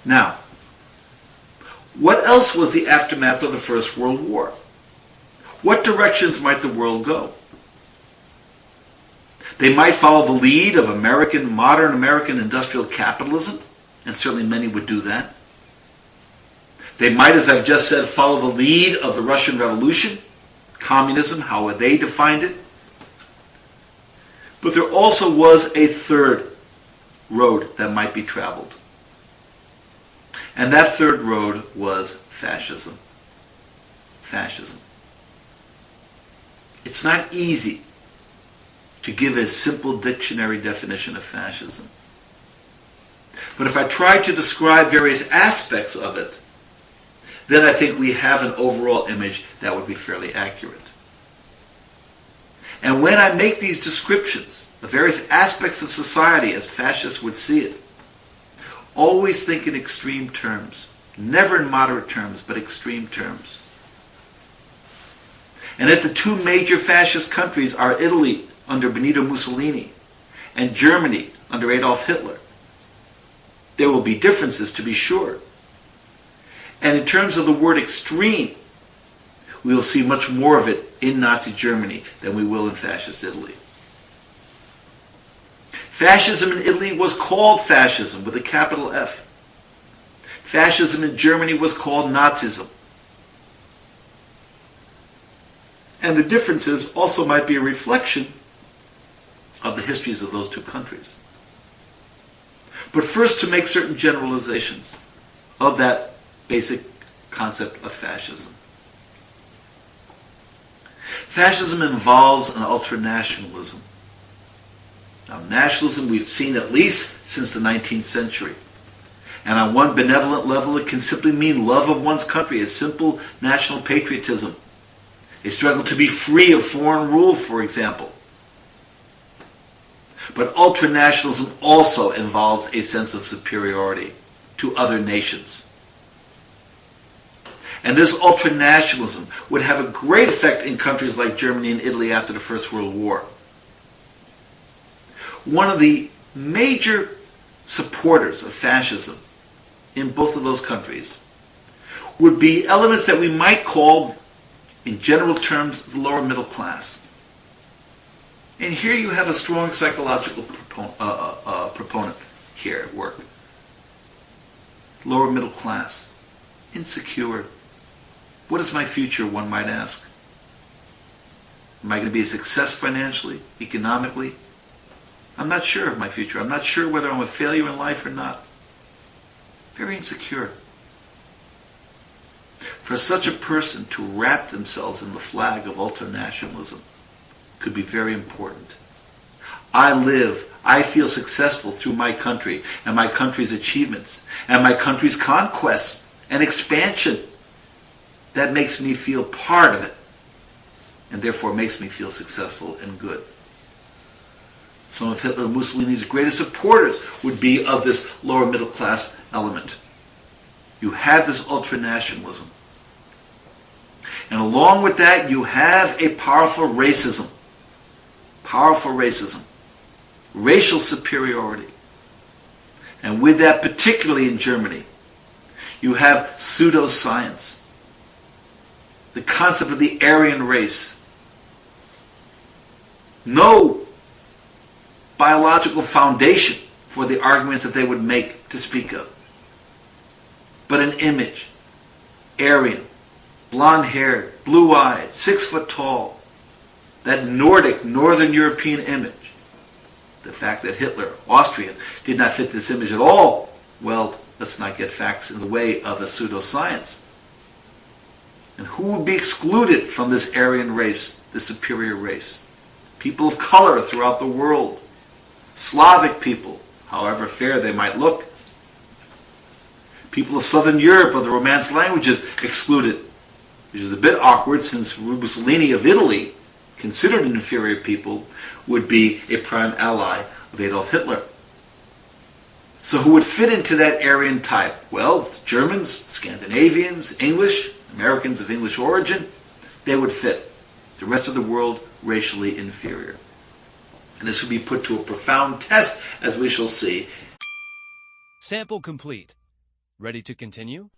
Now, what else was the aftermath of the First World War? What directions might the world go? They might follow the lead of modern American industrial capitalism, and certainly many would do that. They might, as I've just said, follow the lead of the Russian Revolution, communism, how they defined it. But there also was a third road that might be traveled. And that third road was fascism. Fascism. It's not easy to give a simple dictionary definition of fascism. But if I try to describe various aspects of it, then I think we have an overall image that would be fairly accurate. And when I make these descriptions of various aspects of society as fascists would see it, always think in extreme terms. Never in moderate terms, but extreme terms. And if the two major fascist countries are Italy under Benito Mussolini and Germany under Adolf Hitler, there will be differences, to be sure. And in terms of the word extreme, we will see much more of it in Nazi Germany than we will in fascist Italy. Fascism in Italy was called fascism with a capital F. Fascism in Germany was called Nazism. And the differences also might be a reflection of the histories of those two countries. But first, to make certain generalizations of that basic concept of fascism. Fascism involves an ultra-nationalism. Now, nationalism we've seen at least since the 19th century. And on one benevolent level, it can simply mean love of one's country, a simple national patriotism. A struggle to be free of foreign rule, for example. But ultra-nationalism also involves a sense of superiority to other nations. And this ultra-nationalism would have a great effect in countries like Germany and Italy after the First World War. One of the major supporters of fascism in both of those countries would be elements that we might call, in general terms, the lower middle class. And here you have a strong psychological proponent here at work. Lower middle class. Insecure. What is my future, one might ask? Am I going to be a success financially, economically? I'm not sure of my future. I'm not sure whether I'm a failure in life or not. Very insecure. For such a person to wrap themselves in the flag of ultranationalism could be very important. I feel successful through my country and my country's achievements and my country's conquests and expansion. That makes me feel part of it and therefore makes me feel successful and good. Some of Hitler and Mussolini's greatest supporters would be of this lower middle class element. You have this ultranationalism. And along with that, you have a powerful racism. Powerful racism. Racial superiority. And with that, particularly in Germany, you have pseudo-science. The concept of the Aryan race. No biological foundation for the arguments that they would make to speak of. But an image. Aryan. Blonde-haired, blue-eyed, 6 foot tall. That Nordic, Northern European image. The fact that Hitler, Austrian, did not fit this image at all, well, let's not get facts in the way of a pseudo-science. And who would be excluded from this Aryan race, the superior race? People of color throughout the world. Slavic people, however fair they might look. People of Southern Europe, of the Romance languages, excluded. Which is a bit awkward since Mussolini of Italy, considered an inferior people, would be a prime ally of Adolf Hitler. So who would fit into that Aryan type? Well, Germans, Scandinavians, English, Americans of English origin, they would fit. The rest of the world, racially inferior. And this would be put to a profound test, as we shall see. Sample complete. Ready to continue?